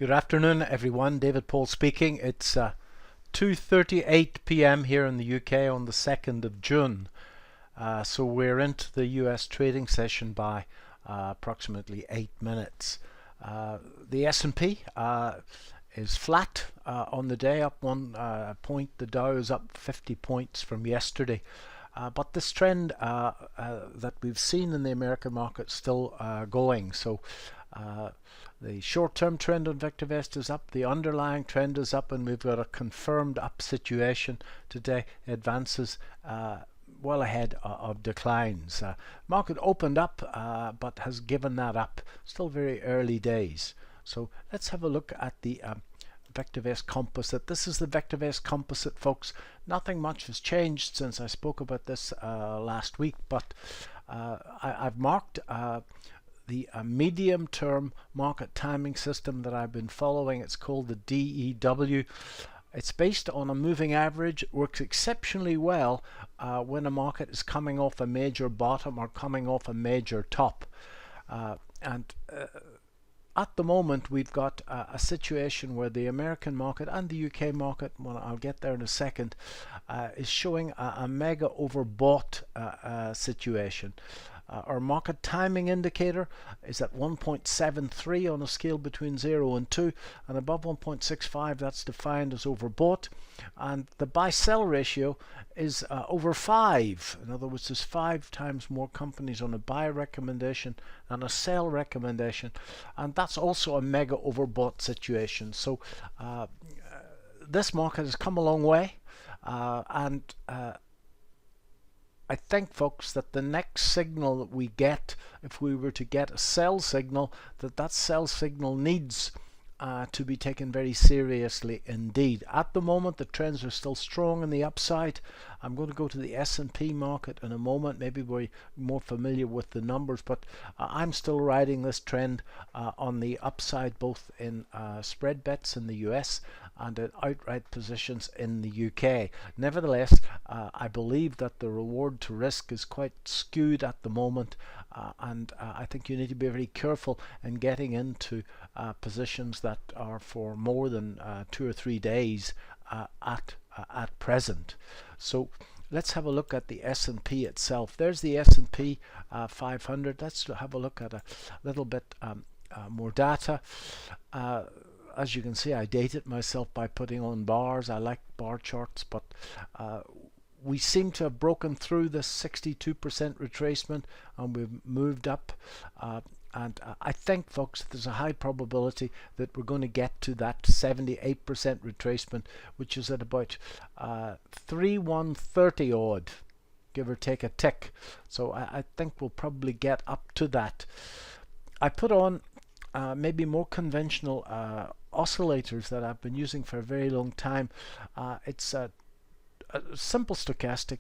Good afternoon, everyone. David Paul speaking. It's 2:38 p.m. here in the UK on the 2nd of June. So we're into the US trading session by approximately 8 minutes. The S&P is flat on the day, up 1 point. The Dow is up 50 points from yesterday. But this trend that we've seen in the American market is still going. So the short-term trend on VectorVest is up, the underlying trend is up, and we've got a confirmed up situation today. Advances well ahead of declines. Market opened up but has given that up. Still very early days. So let's have a look at the VectorVest composite. This is the VectorVest composite, folks. Nothing much has changed since I spoke about this last week, but I've marked the medium-term market timing system that I've been following. It's called the DEW. It's based on a moving average. It works exceptionally well when a market is coming off a major bottom or coming off a major top. At the moment, we've got a situation where the American market and the UK market, well, I'll get there in a second, is showing a mega overbought situation. Our market timing indicator is at 1.73 on a scale between 0 and 2, and above 1.65 that's defined as overbought, and the buy-sell ratio is over 5. In other words, there's 5 times more companies on a buy recommendation than a sell recommendation, and that's also a mega overbought situation. So this market has come a long way, and I think, folks, that the next signal that we get, if we were to get a sell signal, that sell signal needs to be taken very seriously indeed. At the moment, the trends are still strong on the upside. I'm going to go to the S&P market in a moment. Maybe we're more familiar with the numbers, but I'm still riding this trend on the upside, both in spread bets in the US and in outright positions in the UK. Nevertheless, I believe that the reward to risk is quite skewed at the moment, and I think you need to be very careful in getting into positions that are for more than 2 or 3 days at present. So let's have a look at the S&P itself. There's the S&P 500. Let's have a look at a little bit more data. As you can see, I date it myself by putting on bars. I like bar charts, but we seem to have broken through this 62% retracement, and we've moved up. And I think, folks, there's a high probability that we're going to get to that 78% retracement, which is at about 3130 odd, give or take a tick. So I think we'll probably get up to that. I put on maybe more conventional oscillators that I've been using for a very long time. It's a simple stochastic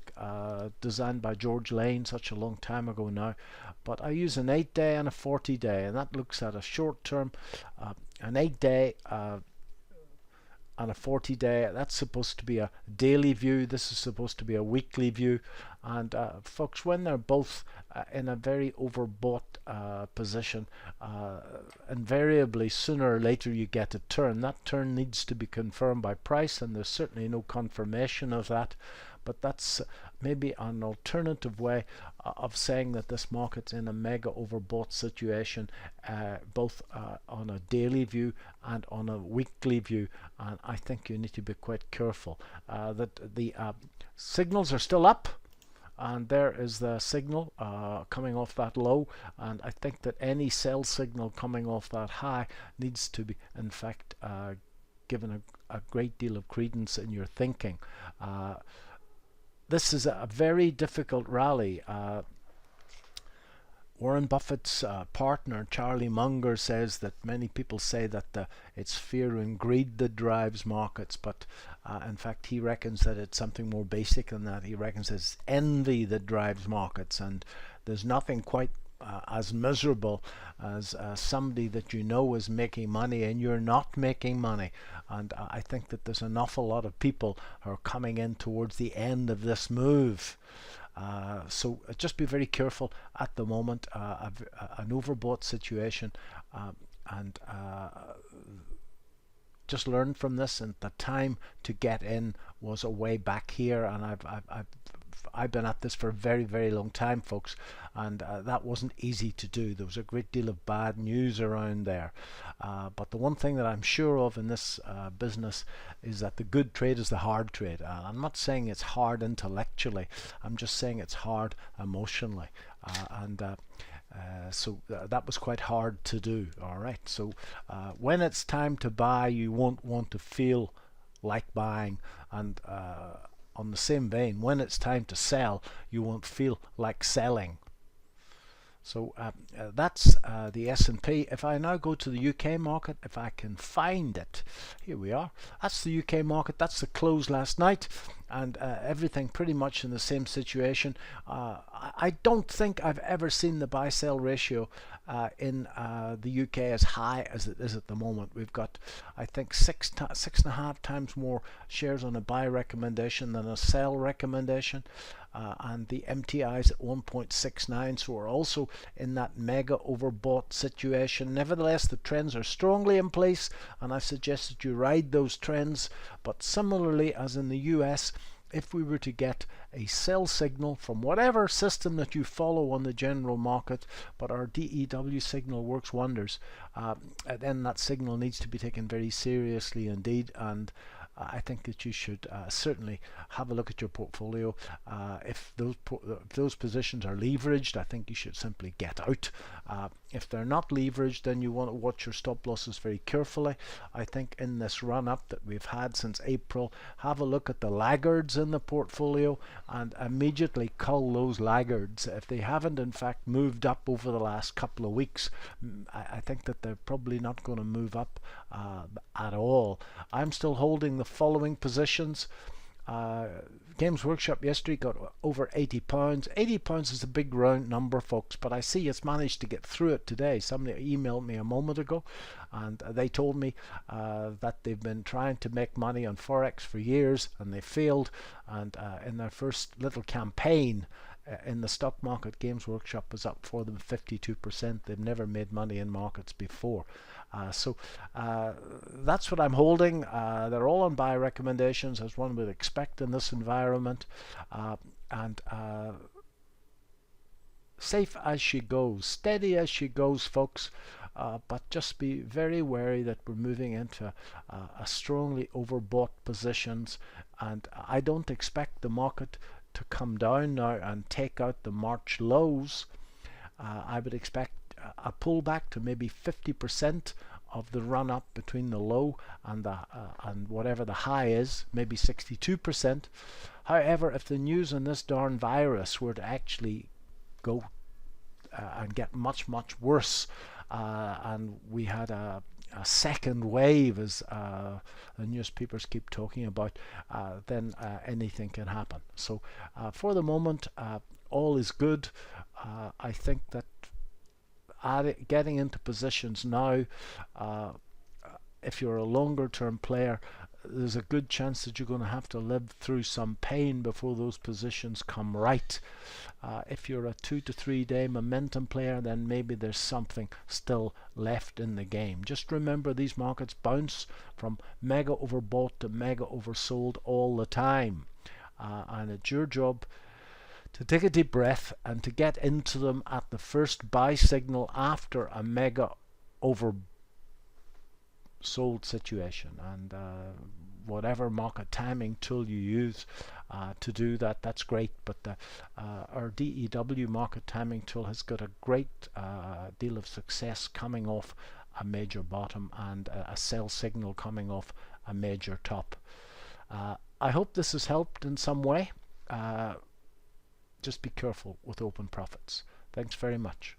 designed by George Lane such a long time ago now, but I use an 8-day and a 40-day, and that looks at a short term, an 8-day and a 40-day. That's supposed to be a daily view. This is supposed to be a weekly view, and folks, when they're both in a very overbought position, invariably sooner or later you get a turn. That turn needs to be confirmed by price, and there's certainly no confirmation of that, but that's maybe an alternative way of saying that this market's in a mega overbought situation, both on a daily view and on a weekly view, and I think you need to be quite careful that the signals are still up, and there is the signal coming off that low, and I think that any sell signal coming off that high needs to be, in fact, given a great deal of credence in your thinking. This is a very difficult rally. Warren Buffett's partner, Charlie Munger, says that many people say that it's fear and greed that drives markets, but in fact he reckons that it's something more basic than that. He reckons it's envy that drives markets, and there's nothing quite as miserable as somebody that you know is making money and you're not making money. And I think that there's an awful lot of people who are coming in towards the end of this move. So just be very careful at the moment. An overbought situation, and just learned from this, and the time to get in was way back here, and I've been at this for a very, very long time, folks, and that wasn't easy to do. There was a great deal of bad news around there. But the one thing that I'm sure of in this business is that the good trade is the hard trade. I'm not saying it's hard intellectually, I'm just saying it's hard emotionally. So that was quite hard to do. All right, so when it's time to buy, you won't want to feel like buying, and on the same vein, when it's time to sell, you won't feel like selling. So that's the S&P. If I now go to the UK market, if I can find it, here we are. That's the UK market. That's the close last night, and everything pretty much in the same situation. I don't think I've ever seen the buy-sell ratio in the UK as high as it is at the moment. We've got, I think, 6.5 times more shares on a buy recommendation than a sell recommendation. And the MTI's at 1.69, so we're also in that mega overbought situation. Nevertheless, the trends are strongly in place, and I suggest that you ride those trends. But similarly, as in the US, if we were to get a sell signal from whatever system that you follow on the general market, but our DEW signal works wonders, then that signal needs to be taken very seriously indeed, and I think that you should certainly have a look at your portfolio. If those positions are leveraged, I think you should simply get out. If they're not leveraged, then you want to watch your stop losses very carefully. I think in this run up that we've had since April, have a look at the laggards in the portfolio and immediately cull those laggards. If they haven't in fact moved up over the last couple of weeks, I think that they're probably not going to move up at all. I'm still holding the following positions. Games Workshop yesterday got over £80. £80 is a big round number, folks, but I see it's managed to get through it today. Somebody emailed me a moment ago, and they told me that they've been trying to make money on Forex for years, and they failed, and in their first little campaign in the stock market, Games Workshop was up for them 52%. They've never made money in markets before. So that's what I'm holding. They're all on buy recommendations, as one would expect in this environment, and safe as she goes, steady as she goes, folks. But just be very wary that we're moving into a strongly overbought positions, and I don't expect the market to come down now and take out the March lows. I would expect a pullback to maybe 50% of the run up between the low and whatever the high is, maybe 62%. However, if the news on this darn virus were to actually go and get much worse, and we had a second wave, as the newspapers keep talking about, then anything can happen. So for the moment, all is good. I think that getting into positions now, if you're a longer term player, there's a good chance that you're going to have to live through some pain before those positions come right. If you're a 2 to 3 day momentum player, then maybe there's something still left in the game. Just remember, these markets bounce from mega overbought to mega oversold all the time, and it's your job to take a deep breath and to get into them at the first buy signal after a mega oversold situation. And whatever market timing tool you use to do that, that's great. But our DEW market timing tool has got a great deal of success coming off a major bottom and a sell signal coming off a major top. I hope this has helped in some way. Just be careful with open profits. Thanks very much.